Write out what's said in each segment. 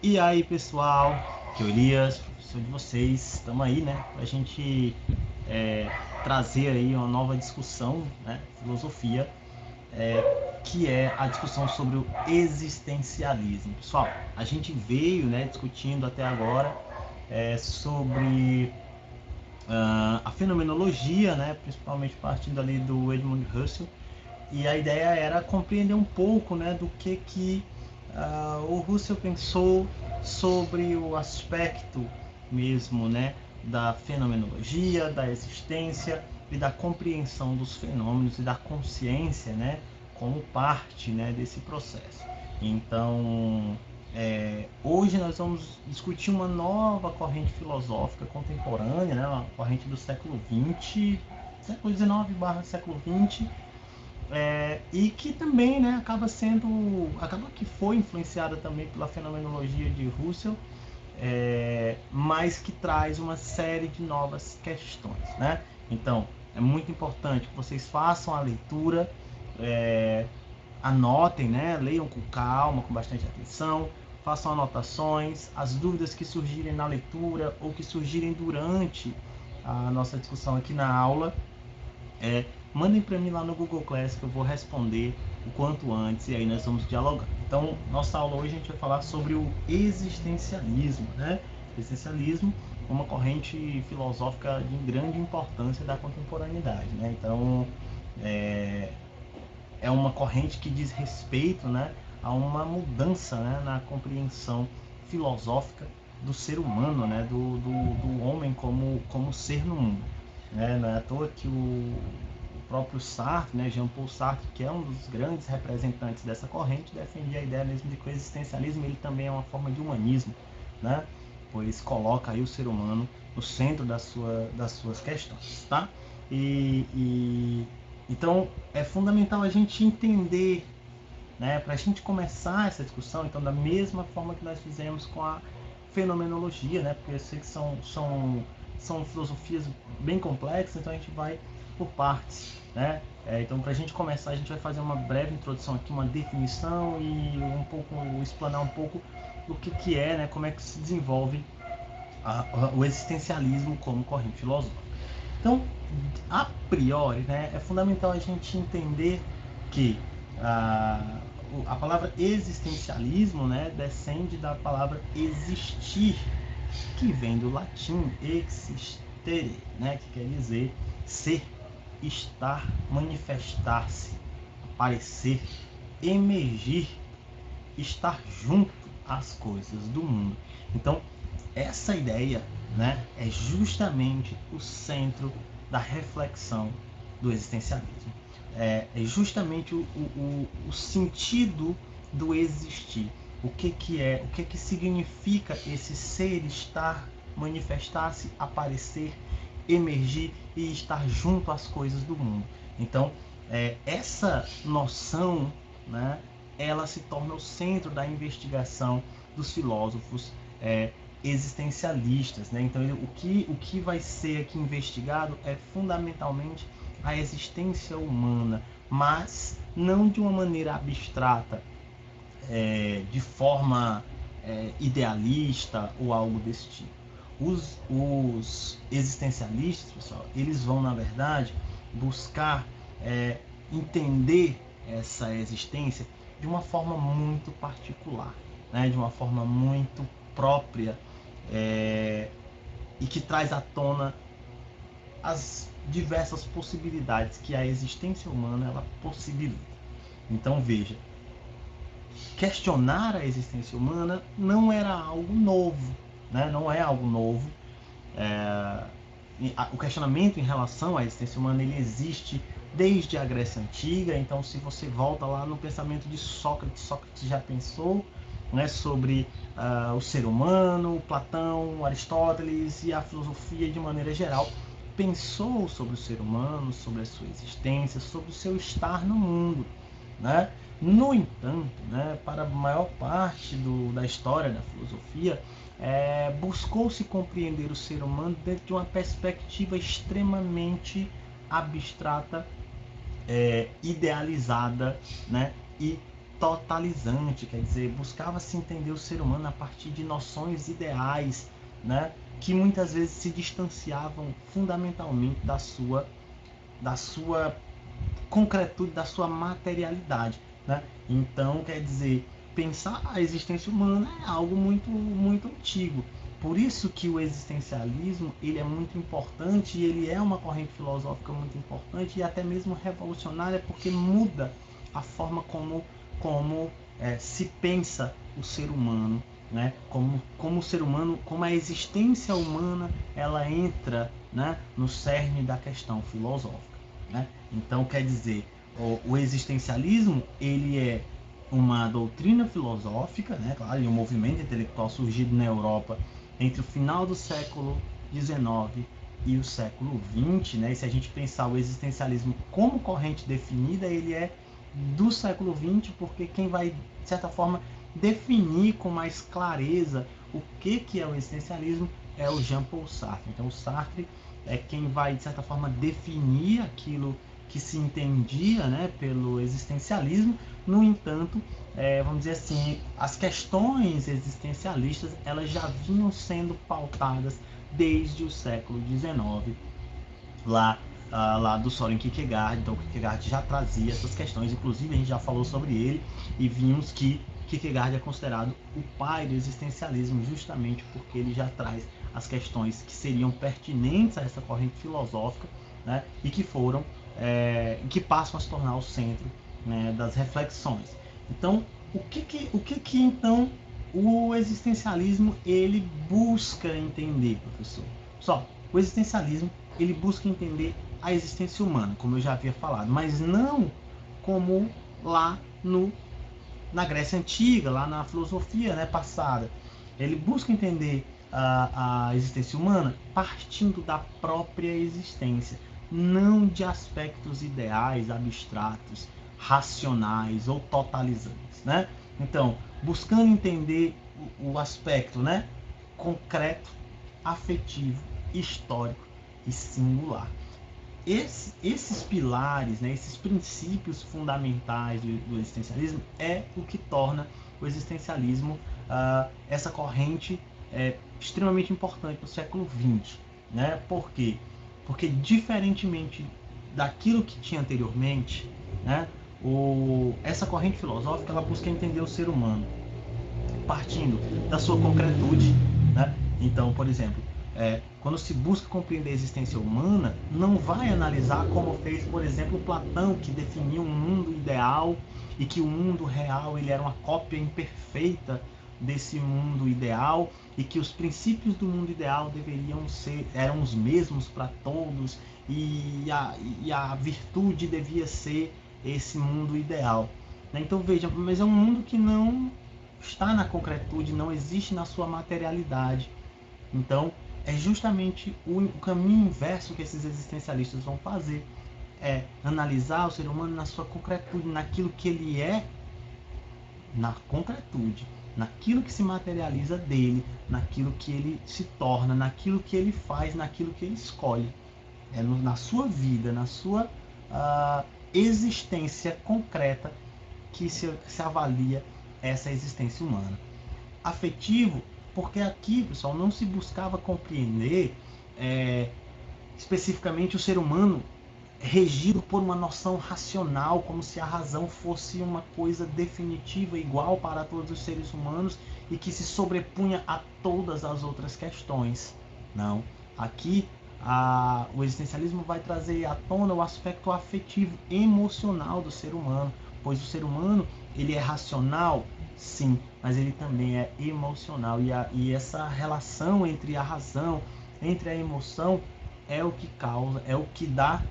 E aí, pessoal, que é o Elias, professor de vocês, estamos aí, né, para a gente trazer aí uma nova discussão, né, filosofia, que é a discussão sobre o existencialismo. Pessoal, a gente veio, né, discutindo até agora sobre a fenomenologia, né, principalmente partindo ali do Edmund Husserl, e a ideia era compreender um pouco, né, do que o Husserl pensou sobre o aspecto mesmo, né, da fenomenologia, da existência e da compreensão dos fenômenos e da consciência, né, como parte, né, desse processo. Então, hoje nós vamos discutir uma nova corrente filosófica contemporânea, né, uma corrente do século XX, século XIX / século XX, e que também, né, acaba que foi influenciada também pela fenomenologia de Husserl, mas que traz uma série de novas questões, né? Então, é muito importante que vocês façam a leitura, anotem, né, leiam com calma, com bastante atenção, façam anotações, as dúvidas que surgirem na leitura ou que surgirem durante a nossa discussão aqui na aula, mandem para mim lá no Google Class que eu vou responder o quanto antes e aí nós vamos dialogar. Então, nossa aula hoje a gente vai falar sobre o existencialismo, né? Existencialismo é uma corrente filosófica de grande importância da contemporaneidade, né? Então, é uma corrente que diz respeito, né, a uma mudança, né, na compreensão filosófica do ser humano, né, do homem como ser no mundo. Não é à toa que o próprio Sartre, né, Jean-Paul Sartre, que é um dos grandes representantes dessa corrente, defendia a ideia mesmo de que o existencialismo ele também é uma forma de humanismo, né, pois coloca aí o ser humano no centro das suas questões, tá? Então é fundamental a gente entender, né, para a gente começar essa discussão, então da mesma forma que nós fizemos com a fenomenologia, né, porque eu sei que são filosofias bem complexas, então a gente vai por partes, né? Então, para a gente começar, a gente vai fazer uma breve introdução aqui, uma definição e explanar um pouco do que é, né, como é que se desenvolve o existencialismo como corrente filosófica. Então, a priori, né, é fundamental a gente entender que a palavra existencialismo, né, descende da palavra existir, que vem do latim existere, né, que quer dizer ser, estar, manifestar-se, aparecer, emergir, estar junto às coisas do mundo. Então, essa ideia, né, é justamente o centro da reflexão do existencialismo. É justamente o sentido do existir. O que significa esse ser, estar, manifestar-se, aparecer, emergir e estar junto às coisas do mundo. Então, essa noção, né, ela se torna o centro da investigação dos filósofos existencialistas, né? Então, o que vai ser aqui investigado é fundamentalmente a existência humana, mas não de uma maneira abstrata, de forma idealista ou algo desse tipo. Os existencialistas, pessoal, eles vão, na verdade, buscar entender essa existência de uma forma muito particular, né? De uma forma muito própria, e que traz à tona as diversas possibilidades que a existência humana ela possibilita. Então veja, questionar a existência humana não era algo novo, né? Não é algo novo. O questionamento em relação à existência humana ele existe desde a Grécia Antiga. Então, se você volta lá no pensamento de Sócrates, Sócrates já pensou, né, sobre o ser humano, Platão, Aristóteles e a filosofia de maneira geral pensou sobre o ser humano, sobre a sua existência, sobre o seu estar no mundo, né? No entanto, né, para a maior parte da história da filosofia, buscou-se compreender o ser humano dentro de uma perspectiva extremamente abstrata, idealizada, né, e totalizante, quer dizer, buscava-se entender o ser humano a partir de noções ideais, né, que muitas vezes se distanciavam fundamentalmente da sua concretude, da sua materialidade, né? Então, quer dizer, pensar a existência humana é algo muito antigo. Por isso que o existencialismo ele é muito importante e ele é uma corrente filosófica muito importante e até mesmo revolucionária, porque muda a forma como se pensa o ser humano, né? Como o ser humano, como a existência humana ela entra, né, no cerne da questão filosófica, né? Então, quer dizer, o existencialismo ele é uma doutrina filosófica, né, claro, e um movimento intelectual surgido na Europa entre o final do século XIX e o século XX, né? E se a gente pensar o existencialismo como corrente definida, ele é do século XX, porque quem vai, de certa forma, definir com mais clareza o que é o existencialismo é o Jean-Paul Sartre. Então, o Sartre é quem vai, de certa forma, definir aquilo que se entendia, né, pelo existencialismo. No entanto, vamos dizer assim, as questões existencialistas elas já vinham sendo pautadas desde o século XIX, lá do Soren Kierkegaard. Então, Kierkegaard já trazia essas questões, inclusive a gente já falou sobre ele e vimos que Kierkegaard é considerado o pai do existencialismo justamente porque ele já traz as questões que seriam pertinentes a essa corrente filosófica, né, e que passam a se tornar o centro, né, das reflexões. Então, o que então o existencialismo ele busca entender, professor? Só, o existencialismo ele busca entender a existência humana, como eu já havia falado, mas não como lá na Grécia Antiga, lá na filosofia, né, passada. Ele busca entender a existência humana partindo da própria existência, não de aspectos ideais, abstratos, racionais ou totalizantes, né? Então, buscando entender o aspecto, né, concreto, afetivo, histórico e singular. Esses pilares, né, esses princípios fundamentais do existencialismo é o que torna o existencialismo essa corrente extremamente importante no século XX. Né? Por quê? Porque, diferentemente daquilo que tinha anteriormente, né, essa corrente filosófica ela busca entender o ser humano partindo da sua concretude. Né? Então, por exemplo, quando se busca compreender a existência humana, não vai analisar como fez, por exemplo, Platão, que definiu um mundo ideal e que o mundo real ele era uma cópia imperfeita desse mundo ideal e que os princípios do mundo ideal eram os mesmos para todos e a virtude devia ser esse mundo ideal. Então veja, mas é um mundo que não está na concretude, não existe na sua materialidade. Então, é justamente o caminho inverso que esses existencialistas vão fazer. É analisar o ser humano na sua concretude, naquilo que ele é, na concretude, naquilo que se materializa dele, naquilo que ele se torna, naquilo que ele faz, naquilo que ele escolhe. Na sua vida, na sua existência concreta que se avalia essa existência humana. Afetivo, porque aqui, pessoal, não se buscava compreender especificamente o ser humano regido por uma noção racional, como se a razão fosse uma coisa definitiva, igual para todos os seres humanos e que se sobrepunha a todas as outras questões. Não. Aqui, o existencialismo vai trazer à tona o aspecto afetivo, emocional do ser humano, pois o ser humano ele é racional, sim, mas ele também é emocional e essa relação entre a razão, entre a emoção é o que causa, é o que dá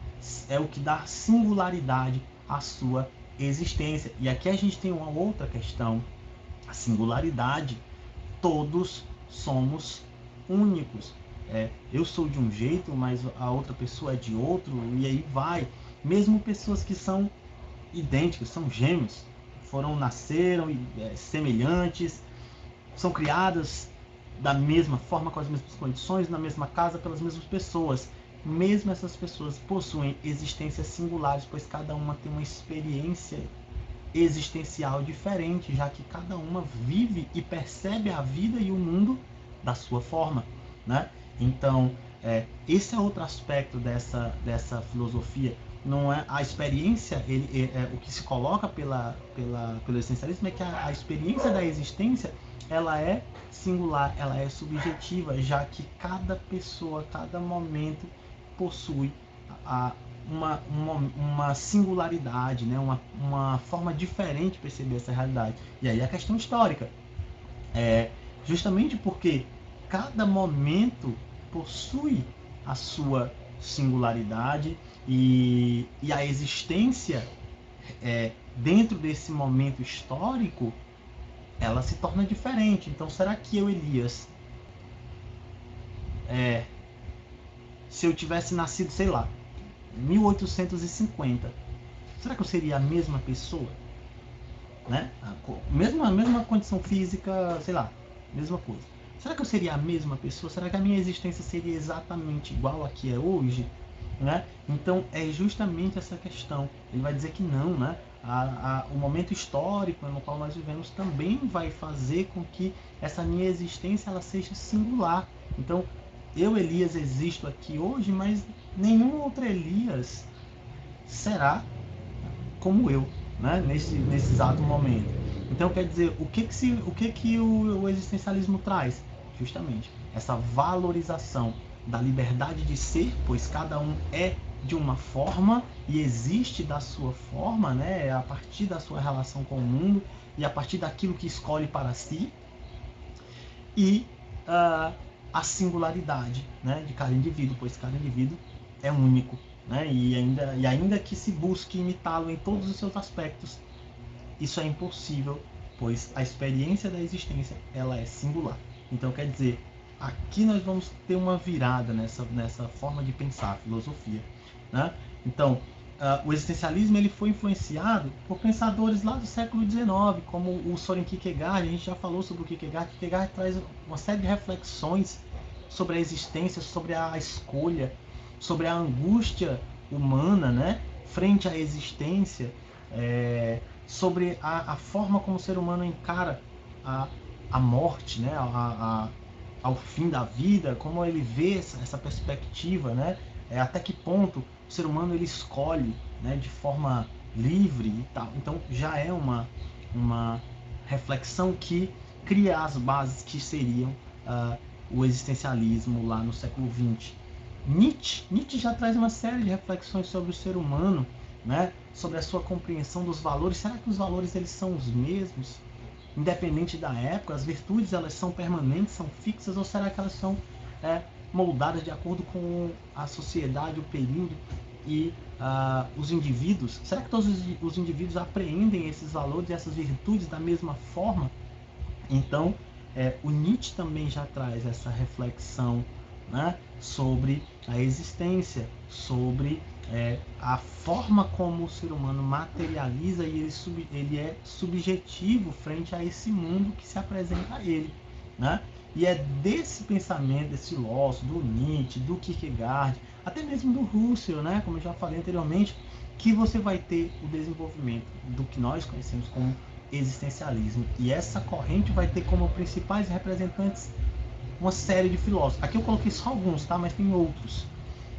singularidade à sua existência. E aqui a gente tem uma outra questão, a singularidade. Todos somos únicos. Eu sou de um jeito, mas a outra pessoa é de outro, e aí vai. Mesmo pessoas que são idênticas, são gêmeos, nasceram semelhantes, são criadas da mesma forma, com as mesmas condições, na mesma casa, pelas mesmas pessoas. Mesmo essas pessoas possuem existências singulares, pois cada uma tem uma experiência existencial diferente, já que cada uma vive e percebe a vida e o mundo da sua forma, né? Então, esse é outro aspecto dessa filosofia. Não é a experiência, o que se coloca pelo existencialismo é que a experiência da existência ela é singular, ela é subjetiva, já que cada pessoa, cada momento possui uma singularidade, né? uma forma diferente de perceber essa realidade. E aí a questão histórica. Justamente porque cada momento possui a sua singularidade e a existência dentro desse momento histórico ela se torna diferente. Então, será que eu, Elias, se eu tivesse nascido, sei lá, 1850, será que eu seria a mesma pessoa? Né? A mesma condição física, sei lá, mesma coisa. Será que eu seria a mesma pessoa? Será que a minha existência seria exatamente igual a que é hoje? Né? Então é justamente essa questão. Ele vai dizer que não, né? O momento histórico no qual nós vivemos também vai fazer com que essa minha existência ela seja singular. Então eu, Elias, existo aqui hoje, mas nenhum outro Elias será como eu, né? nesse exato momento. Então quer dizer, o que o existencialismo traz? Justamente essa valorização da liberdade de ser, pois cada um é de uma forma e existe da sua forma, né? A partir da sua relação com o mundo e a partir daquilo que escolhe para si, e a singularidade, né? De cada indivíduo, pois cada indivíduo é único, né? E ainda que se busque imitá-lo em todos os seus aspectos, isso é impossível, pois a experiência da existência ela é singular. Então quer dizer, aqui nós vamos ter uma virada nessa forma de pensar a filosofia, né? Então o existencialismo ele foi influenciado por pensadores lá do século XIX, como o Soren Kierkegaard. A gente já falou sobre o Kierkegaard. Kierkegaard traz uma série de reflexões sobre a existência, sobre a escolha, sobre a angústia humana, né, frente à existência, sobre a forma como o ser humano encara a morte, né, ao fim da vida, como ele vê essa perspectiva, né, até que ponto o ser humano ele escolhe, né, de forma livre e tal. Então já é uma reflexão que cria as bases que seriam o existencialismo lá no século XX. Nietzsche já traz uma série de reflexões sobre o ser humano, né? Sobre a sua compreensão dos valores. Será que os valores eles são os mesmos, independente da época? As virtudes elas são permanentes, são fixas, ou será que elas são moldadas de acordo com a sociedade, o período e os indivíduos? Será que todos os indivíduos apreendem esses valores e essas virtudes da mesma forma? Então, o Nietzsche também já traz essa reflexão, né, sobre a existência, sobre a forma como o ser humano materializa e ele é subjetivo frente a esse mundo que se apresenta a ele, né? E é desse pensamento, desse filósofo, do Nietzsche, do Kierkegaard, até mesmo do Husserl, né, como eu já falei anteriormente, que você vai ter o desenvolvimento do que nós conhecemos como existencialismo. E essa corrente vai ter como principais representantes uma série de filósofos. Aqui eu coloquei só alguns, tá? Mas tem outros.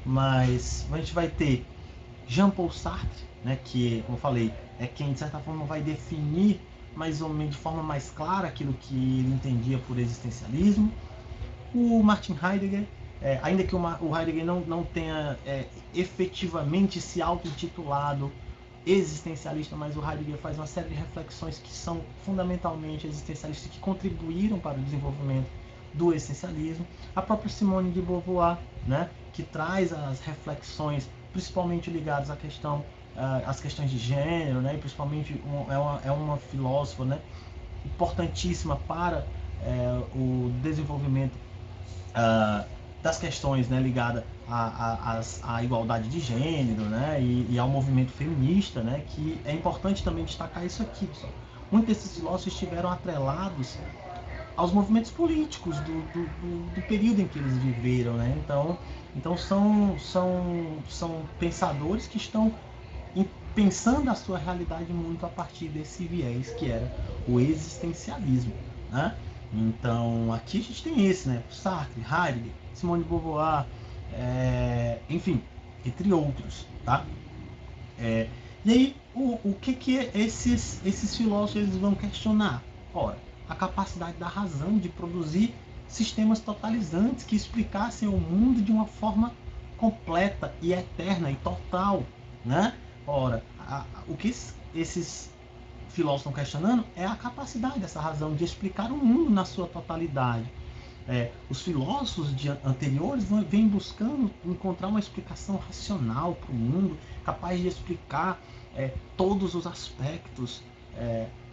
Mas a gente vai ter Jean-Paul Sartre, né? Que, como eu falei, é quem de certa forma vai definir mais ou menos de forma mais clara aquilo que ele entendia por existencialismo. O Martin Heidegger, ainda que o Heidegger não tenha efetivamente se auto-intitulado existencialista, mas o Heidegger faz uma série de reflexões que são fundamentalmente existencialistas, que contribuíram para o desenvolvimento do existencialismo. A própria Simone de Beauvoir, né, que traz as reflexões principalmente ligadas à questão, às questões de gênero, né, e principalmente é uma filósofa, né, importantíssima para o desenvolvimento das questões, né, ligadas à igualdade de gênero, né, e ao movimento feminista, né, que é importante também destacar isso aqui, pessoal. Muitos desses filósofos estiveram atrelados aos movimentos políticos do período em que eles viveram, né? Então são pensadores que estão pensando a sua realidade muito a partir desse viés que era o existencialismo, né? Então aqui a gente tem esse, né? Sartre, Heidegger, Simone de Beauvoir, enfim, entre outros, tá? E aí, o que esses filósofos eles vão questionar? Ora, a capacidade da razão de produzir sistemas totalizantes que explicassem o mundo de uma forma completa e eterna e total, né? Ora, o que esses filósofos estão questionando é a capacidade dessa razão de explicar o mundo na sua totalidade. Os filósofos anteriores vêm buscando encontrar uma explicação racional para o mundo, capaz de explicar todos os aspectos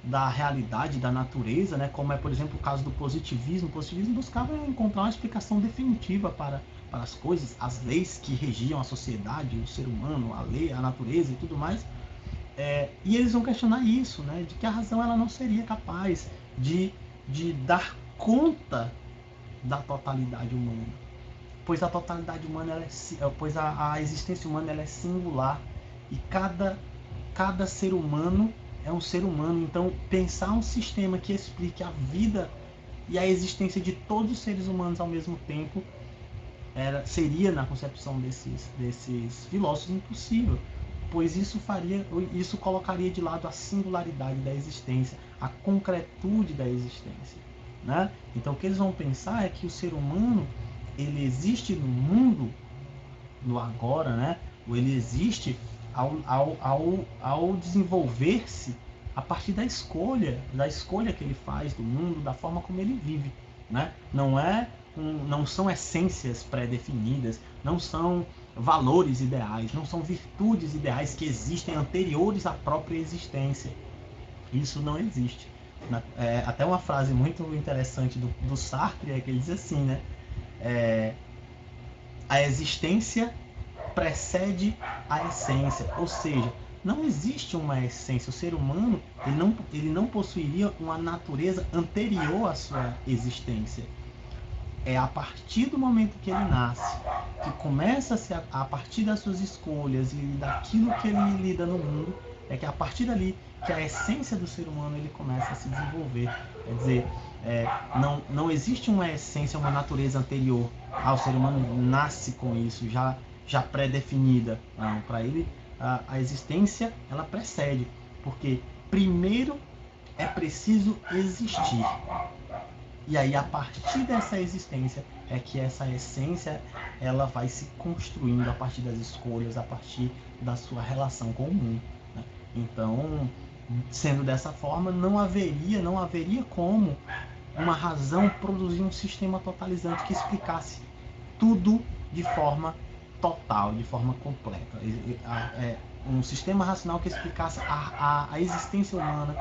da realidade, da natureza, né? Como é, por exemplo, o caso do positivismo. O positivismo buscava encontrar uma explicação definitiva para as coisas, as leis que regiam a sociedade, o ser humano, a lei, a natureza e tudo mais. E eles vão questionar isso, né? De que a razão ela não seria capaz de dar conta da totalidade humana, pois a totalidade humana pois a existência humana ela é singular e cada ser humano é um ser humano. Então pensar um sistema que explique a vida e a existência de todos os seres humanos ao mesmo tempo seria, na concepção desses filósofos, impossível, pois isso colocaria de lado a singularidade da existência, a concretude da existência, né? Então o que eles vão pensar é que o ser humano ele existe no mundo, no agora, né? Ou ele existe ao desenvolver-se a partir da escolha que ele faz do mundo, da forma como ele vive, né? Não são essências pré-definidas, não são valores ideais, não são virtudes ideais que existem anteriores à própria existência. Isso não existe. Até uma frase muito interessante do Sartre é que ele diz assim, né? A existência precede a essência, ou seja, não existe uma essência. O ser humano ele não possuiria uma natureza anterior à sua existência. É a partir do momento que ele nasce, que começa a partir das suas escolhas e daquilo que ele lida no mundo, é que a partir dali que a essência do ser humano ele começa a se desenvolver. Quer dizer, não existe uma essência, uma natureza anterior ao ser humano, nasce com isso já pré-definida. Para ele a existência ela precede, porque primeiro é preciso existir. E aí, a partir dessa existência, é que essa essência ela vai se construindo a partir das escolhas, a partir da sua relação com o mundo, né? Então, sendo dessa forma, não haveria como uma razão produzir um sistema totalizante que explicasse tudo de forma total, de forma completa. Um sistema racional que explicasse a existência humana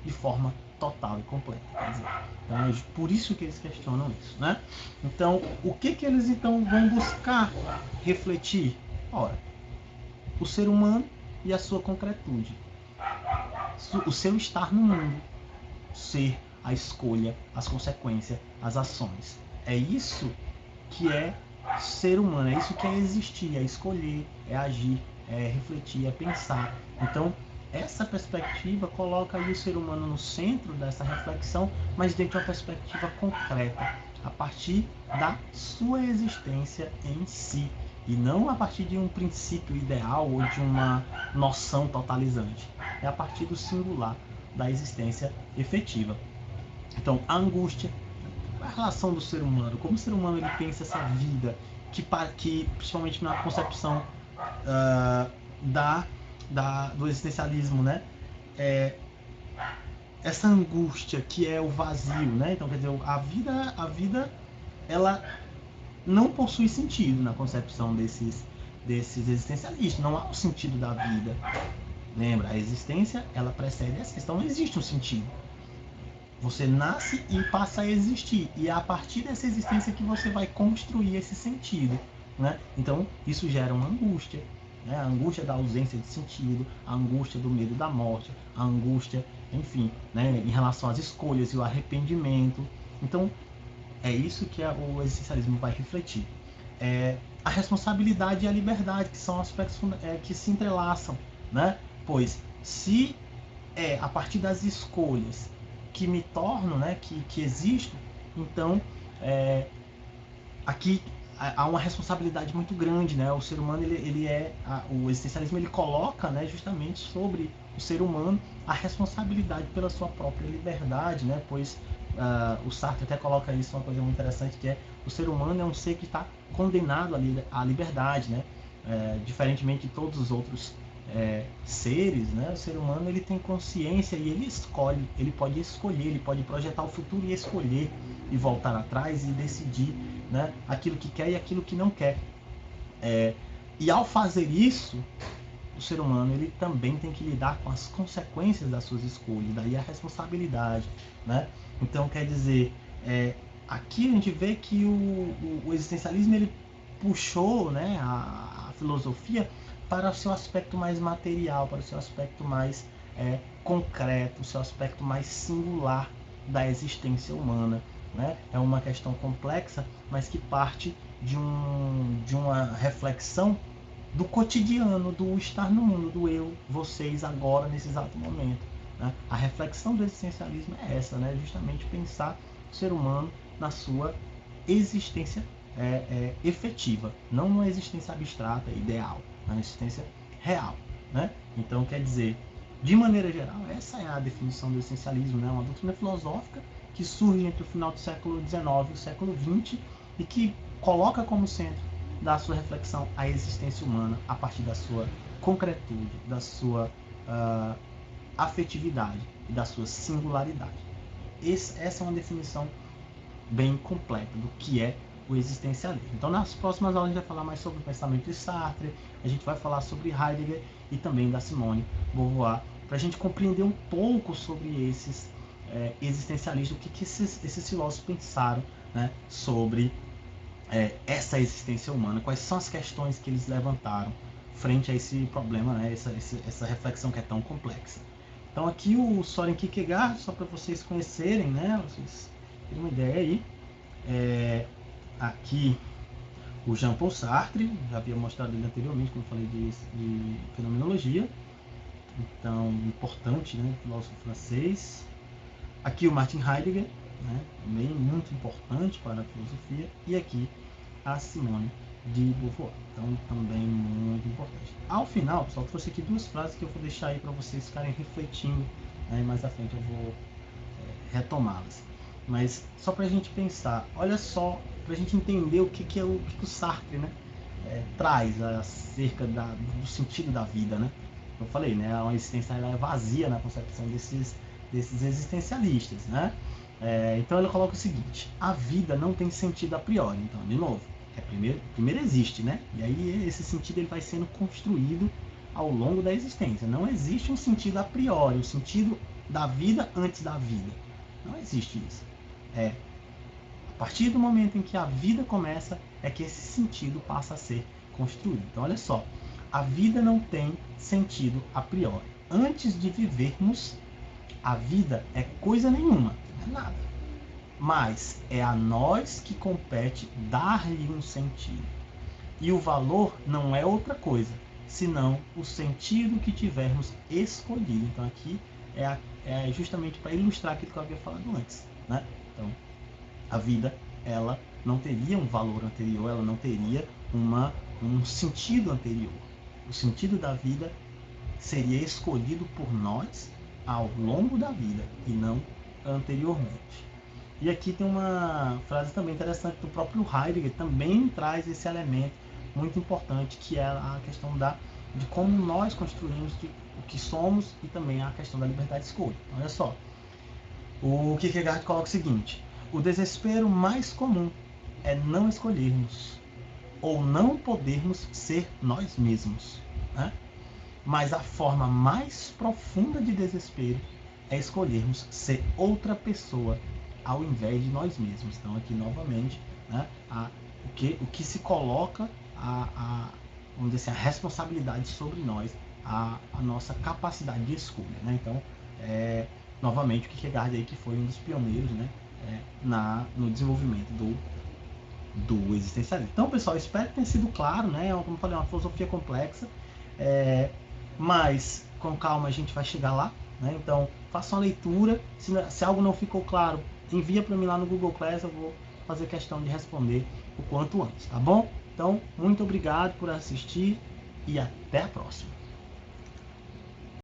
de forma total e completa. Quer dizer, então é por isso que eles questionam isso, né? Então, o que eles então vão buscar refletir? Ora, o ser humano e a sua concretude, o seu estar no mundo, ser, a escolha, as consequências, as ações. É isso que é ser humano, é isso que é existir, é escolher, é agir, é refletir, é pensar. Então, essa perspectiva coloca aí o ser humano no centro dessa reflexão, mas dentro de uma perspectiva concreta, a partir da sua existência em si, e não a partir de um princípio ideal ou de uma noção totalizante. É a partir do singular, da existência efetiva. Então, a angústia, a relação do ser humano, como o ser humano ele pensa essa vida, que principalmente na concepção do existencialismo, né? Essa angústia que é o vazio, né? Então, quer dizer, a vida ela não possui sentido na concepção desses existencialistas. Não há um sentido da vida. Lembra, a existência ela precede a essência. Então não existe um sentido. Você nasce e passa a existir, e é a partir dessa existência que você vai construir esse sentido, né? Então isso gera uma angústia, né? A angústia da ausência de sentido, a angústia do medo da morte, a angústia, enfim, né? Em relação às escolhas e o arrependimento. Então é isso que o existencialismo vai refletir. A responsabilidade e a liberdade, que são aspectos que se entrelaçam, né? Pois se é a partir das escolhas que me torno, né, que existo, então aqui há uma responsabilidade muito grande, né? O ser humano, o existencialismo, ele coloca, né, justamente sobre o ser humano a responsabilidade pela sua própria liberdade, né? Pois o Sartre até coloca isso, uma coisa muito interessante, que é o ser humano é um ser que está condenado à liberdade, né? Diferentemente de todos os outros seres, né? O ser humano, ele tem consciência e ele escolhe, ele pode escolher, ele pode projetar o futuro e escolher e voltar atrás e decidir, né, aquilo que quer e aquilo que não quer. E ao fazer isso, o ser humano, ele também tem que lidar com as consequências das suas escolhas, daí a responsabilidade, né? Então, quer dizer, aqui a gente vê que o existencialismo, ele puxou, né, a filosofia para o seu aspecto mais material, para o seu aspecto mais concreto, o seu aspecto mais singular da existência humana, né? É uma questão complexa, mas que parte de uma reflexão do cotidiano, do estar no mundo, do eu, vocês, agora, nesse exato momento, né? A reflexão do existencialismo é essa, né? Justamente pensar o ser humano na sua existência efetiva, não numa existência abstrata, ideal, na existência real, né? Então, quer dizer, de maneira geral, essa é a definição do existencialismo, né? Uma doutrina filosófica que surge entre o final do século XIX e o século XX e que coloca como centro da sua reflexão a existência humana a partir da sua concretude, da sua afetividade e da sua singularidade. Essa é uma definição bem completa do que é o existencialismo. Então, nas próximas aulas a gente vai falar mais sobre o pensamento de Sartre, a gente vai falar sobre Heidegger e também da Simone Beauvoir, para a gente compreender um pouco sobre esses existencialistas, o que esses filósofos pensaram, né, sobre essa existência humana, quais são as questões que eles levantaram frente a esse problema, né, essa reflexão que é tão complexa. Então aqui o Soren Kierkegaard, só para vocês conhecerem, né, vocês terem uma ideia aí, aqui o Jean-Paul Sartre, já havia mostrado ele anteriormente quando falei de fenomenologia, então importante, né, filósofo francês. Aqui o Martin Heidegger, né, também muito importante para a filosofia, e aqui a Simone de Beauvoir, então também muito importante. Ao final, pessoal, trouxe aqui duas frases que eu vou deixar aí para vocês ficarem refletindo, né, mais à frente eu vou retomá-las. Mas só para a gente pensar, olha só, para a gente entender o que o Sartre, né, traz acerca do sentido da vida, né? Eu falei, né, uma existência ela é vazia na concepção desses existencialistas, né? Então ele coloca o seguinte: a vida não tem sentido a priori. Então, de novo, primeiro existe, né? E aí esse sentido ele vai sendo construído ao longo da existência. Não existe um sentido a priori, o sentido da vida antes da vida. Não existe isso. A partir do momento em que a vida começa, é que esse sentido passa a ser construído. Então, olha só, a vida não tem sentido a priori. Antes de vivermos, a vida é coisa nenhuma, não é nada. Mas é a nós que compete dar-lhe um sentido. E o valor não é outra coisa, senão o sentido que tivermos escolhido. Então aqui é justamente para ilustrar aquilo que eu havia falado antes, né? Então, a vida, ela não teria um valor anterior, ela não teria um sentido anterior. O sentido da vida seria escolhido por nós ao longo da vida e não anteriormente. E aqui tem uma frase também interessante do próprio Heidegger, também traz esse elemento muito importante, que é a questão de como nós construímos o que somos e também a questão da liberdade de escolha. Olha só, o Kierkegaard coloca o seguinte: o desespero mais comum é não escolhermos ou não podermos ser nós mesmos, né? Mas a forma mais profunda de desespero é escolhermos ser outra pessoa ao invés de nós mesmos. Então aqui novamente, né, o que se coloca vamos dizer assim, a responsabilidade sobre nós, a nossa capacidade de escolha, né? Então novamente o Kierkegaard aí, que foi um dos pioneiros, né, no desenvolvimento do existencialismo. Então, pessoal, espero que tenha sido claro, né? Como eu falei, é uma filosofia complexa, mas com calma a gente vai chegar lá, né? Então, faça uma leitura. Se algo não ficou claro, envia para mim lá no Google Class, eu vou fazer questão de responder o quanto antes, tá bom? Então, muito obrigado por assistir e até a próxima.